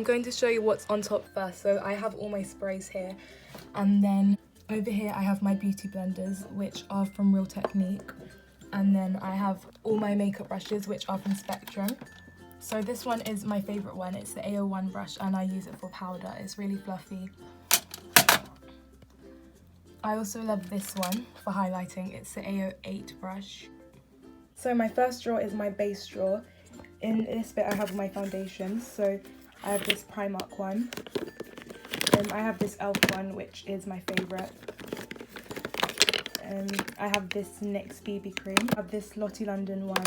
going to show you what's on top first. So I have all my sprays here, and then over here I have my beauty blenders, which are from Real Technique, and then I have all my makeup brushes, which are from Spectrum. So this one is my favourite one. It's the AO1 brush, and I use it for powder. It's really fluffy. I also love this one for highlighting. It's the AO8 brush. So my first drawer is my base drawer. In this bit I have my foundations. So I have this Primark one. I have this e.l.f. one, which is my favourite. I have this NYX BB cream. I have this Lottie London one.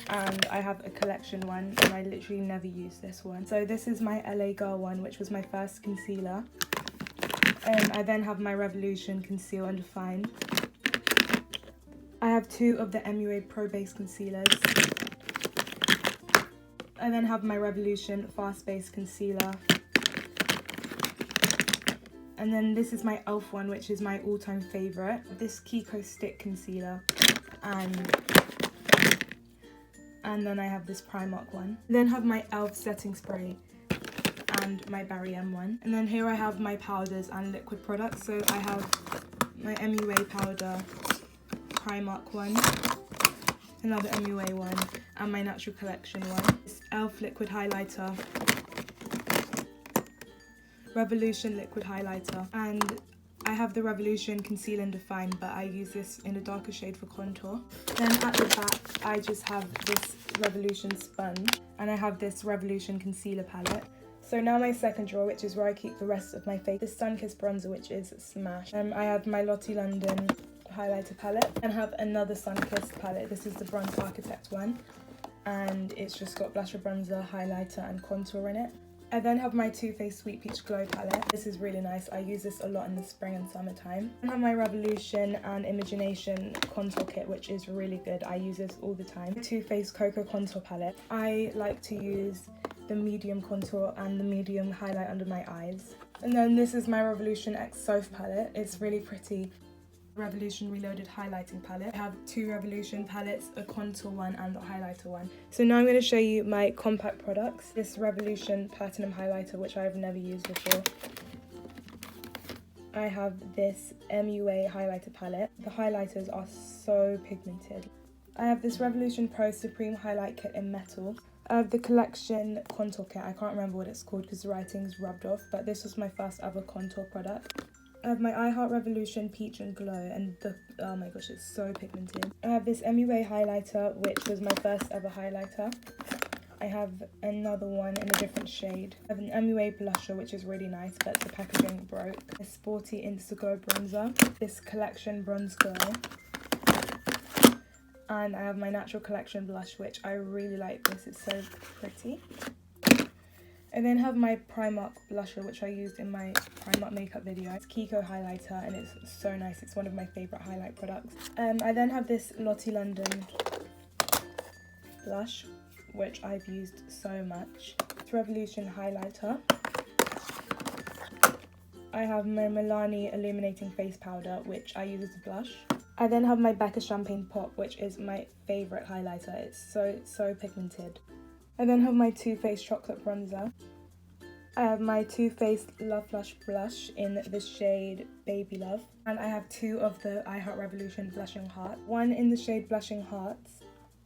And I have a collection one, and I literally never use this one. So this is my LA Girl one, which was my first concealer. I then have my Revolution Conceal and Define. I have two of the MUA Pro Base Concealers. I then have my Revolution Fast Base Concealer. And then this is my e.l.f. one, which is my all-time favourite. This Kiko Stick Concealer. And then I have this Primark one. Then have my e.l.f. setting spray and my Barry M one. And then here I have my powders and liquid products. So I have my MUA powder, Primark one, another MUA one, and my Natural Collection one. This e.l.f. liquid highlighter, Revolution liquid highlighter, and I have the Revolution Conceal and Define, but I use this in a darker shade for contour. Then at the back, I just have this Revolution sponge, and I have this Revolution concealer palette. So now my second drawer, which is where I keep the rest of my face. This Sunkissed bronzer, which is Smash. I have my Lottie London highlighter palette, and have another Sunkissed palette. This is the Bronze Architect one, and it's just got blusher, bronzer, highlighter, and contour in it. I then have my Too Faced Sweet Peach Glow palette. This is really nice. I use this a lot in the spring and summertime. I have my Revolution and Imagination contour kit, which is really good. I use this all the time. Too Faced Cocoa contour palette. I like to use the medium contour and the medium highlight under my eyes. And then this is my Revolution X Soph palette. It's really pretty. Revolution Reloaded highlighting palette. I have two Revolution palettes, a contour one and a highlighter one. So now I'm going to show you my compact products. This Revolution Platinum highlighter, which I've never used before. I have this MUA highlighter palette. The highlighters are so pigmented. I have this Revolution Pro Supreme Highlight Kit in metal. I have the Collection contour kit. I can't remember what it's called because the writing's rubbed off, but this was my first ever contour product. I have my I Heart Revolution Peach and Glow, and oh my gosh, it's so pigmented. I have this MUA highlighter, which was my first ever highlighter. I have another one in a different shade. I have an MUA blusher, which is really nice, but the packaging broke. A Sporty Instago bronzer. This Collection Bronze Glow. And I have my Natural Collection blush, which I really like this. It's so pretty. I then have my Primark blusher, which I used in my Primark makeup video. It's Kiko highlighter, and it's so nice. It's one of my favourite highlight products. I then have this Lottie London blush, which I've used so much. It's Revolution highlighter. I have my Milani Illuminating Face Powder, which I use as a blush. I then have my Becca Champagne Pop, which is my favourite highlighter. It's so pigmented. I then have my Too Faced Chocolate Bronzer. I have my Too Faced Love Flush Blush in the shade Baby Love. And I have two of the I Heart Revolution Blushing Heart. One in the shade Blushing Hearts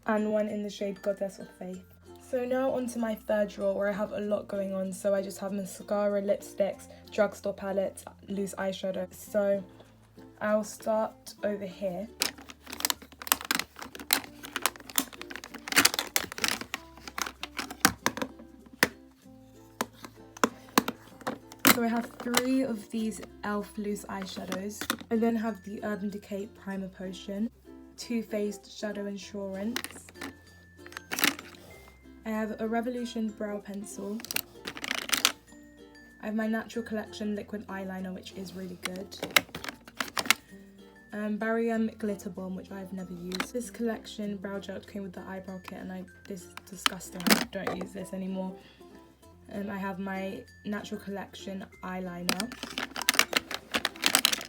and one in the shade Goddess of Faith. So now onto my third drawer where I have a lot going on. So I just have mascara, lipsticks, drugstore palettes, loose eyeshadow. So I'll start over here. So I have three of these e.l.f. loose eyeshadows. I then have the Urban Decay Primer Potion, Too Faced Shadow Insurance. I have a Revolution Brow Pencil. I have my Natural Collection Liquid Eyeliner, which is really good. Barry M Glitter Bomb, which I've never used. This Collection Brow Gel came with the eyebrow kit, and this is disgusting. I don't use this anymore. I have my Natural Collection eyeliner.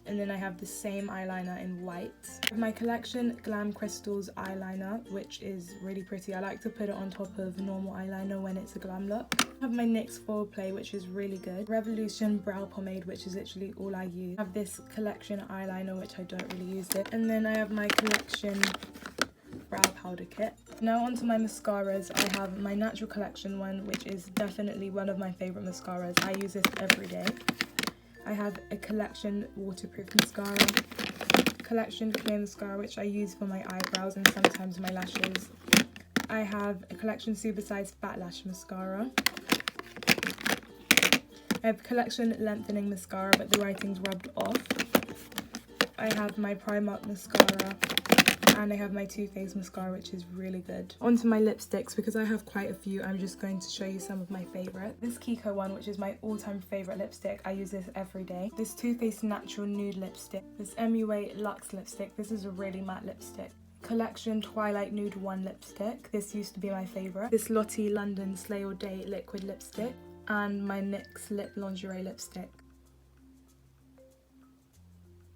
And then I have the same eyeliner in white. I have my Collection Glam Crystals eyeliner, which is really pretty. I like to put it on top of normal eyeliner when it's a glam look. I have my NYX Foreplay, which is really good. Revolution Brow Pomade, which is literally all I use. I have this Collection eyeliner, which I don't really use it. And then I have my Collection brow powder kit. Now onto my mascaras. I have my Natural Collection one, which is definitely one of my favourite mascaras. I use this every day. I have a Collection waterproof mascara, Collection clear mascara, which I use for my eyebrows and sometimes my lashes. I have a Collection supersized fat lash mascara. I have Collection lengthening mascara, but the writing's rubbed off. I have my Primark mascara, and I have my Too Faced mascara, which is really good. Onto my lipsticks, because I have quite a few, I'm just going to show you some of my favourite. This Kiko one, which is my all-time favourite lipstick, I use this every day. This Too Faced Natural Nude lipstick. This MUA Luxe lipstick, this is a really matte lipstick. Collection Twilight Nude 1 lipstick, this used to be my favourite. This Lottie London Slay All Day liquid lipstick, and my NYX Lip Lingerie lipstick.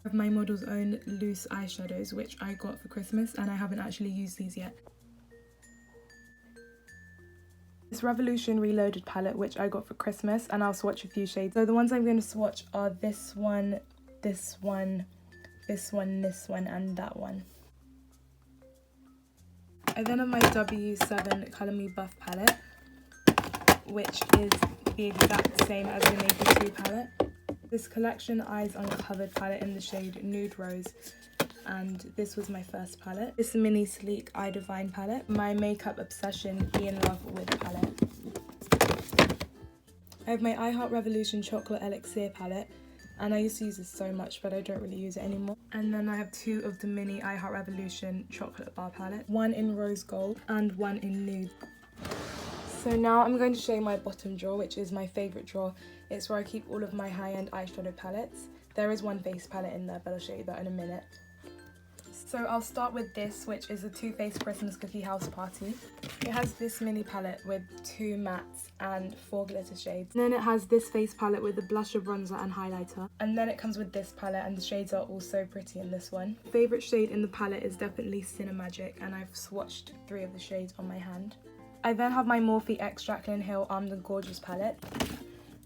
I have my Model's Own loose eyeshadows, which I got for Christmas, and I haven't actually used these yet. This Revolution Reloaded palette, which I got for Christmas, and I'll swatch a few shades. So the ones I'm going to swatch are this one, this one, this one, this one, and that one. I then have my W7 Colour Me Buff palette, which is the exact same as the Naked 2 palette. This Collection Eyes Uncovered palette in the shade Nude Rose, and this was my first palette. This Mini Sleek Eye Divine palette. My Makeup Obsession Be In Love With palette. I have my I Heart Revolution Chocolate Elixir palette, and I used to use this so much, but I don't really use it anymore. And then I have two of the mini I Heart Revolution Chocolate Bar palette, one in Rose Gold and one in Nude. So now I'm going to show you my bottom drawer, which is my favourite drawer. It's where I keep all of my high-end eyeshadow palettes. There is one face palette in there, but I'll show you that in a minute. So I'll start with this, which is a Too Faced Christmas Cookie House Party. It has this mini palette with 2 mattes and 4 glitter shades. And then it has this face palette with a blusher, bronzer and highlighter. And then it comes with this palette, and the shades are also pretty in this one. Favourite shade in the palette is definitely Cinemagic, and I've swatched 3 of the shades on my hand. I then have my Morphe X Jaclyn Hill Armed and Gorgeous palette.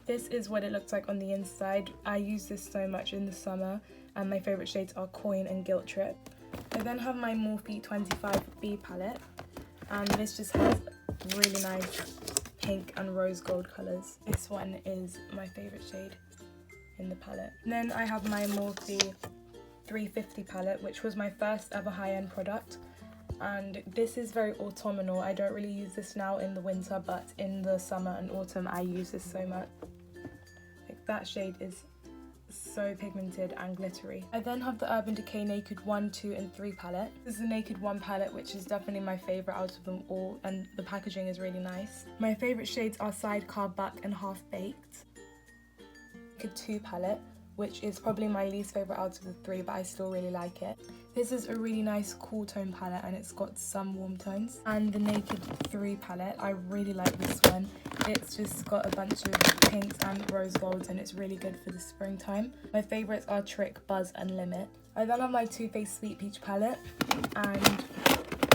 This is what it looks like on the inside. I use this so much in the summer, and my favourite shades are Coin and Guilt Trip. I then have my Morphe 25B palette, and this just has really nice pink and rose gold colours. This one is my favourite shade in the palette. And then I have my Morphe 350 palette, which was my first ever high-end product. And this is very autumnal. I don't really use this now in the winter, but in the summer and autumn I use this so much. Like, that shade is so pigmented and glittery. I then have the Urban Decay Naked 1, 2 and 3 palette. This is the Naked 1 palette, which is definitely my favourite out of them all, and the packaging is really nice. My favourite shades are Sidecar, Buck and Half Baked. Naked 2 palette, which is probably my least favourite out of the 3, but I still really like it. This is a really nice cool tone palette, and it's got some warm tones. And the Naked 3 palette, I really like this one. It's just got a bunch of pinks and rose golds, and it's really good for the springtime. My favourites are Trick, Buzz and Limit. I then have my Too Faced Sweet Peach palette, and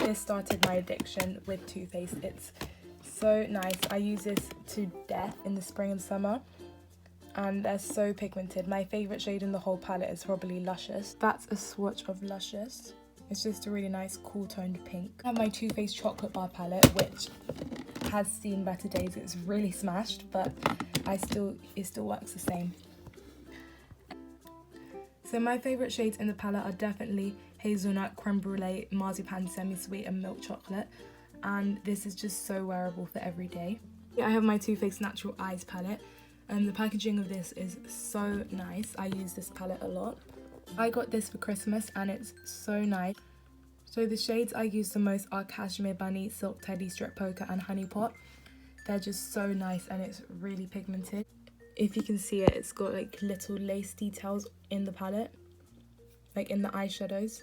this started my addiction with Too Faced. It's so nice. I use this to death in the spring and summer, and they're so pigmented. My favourite shade in the whole palette is probably Luscious. That's a swatch of Luscious. It's just a really nice cool toned pink. I have my Too Faced Chocolate Bar palette, which has seen better days. It's really smashed, but it still works the same. So my favourite shades in the palette are definitely Hazelnut, Creme Brulee, Marzipan Semi-Sweet and Milk Chocolate. And this is just so wearable for every day. I have my Too Faced Natural Eyes palette. The packaging of this is so nice. I use this palette a lot. I got this for Christmas and it's so nice. So the shades I use the most are Cashmere Bunny, Silk Teddy, Strip Poker and Honey Pot. They're just so nice and it's really pigmented. If you can see it, it's got like little lace details in the palette, like in the eyeshadows.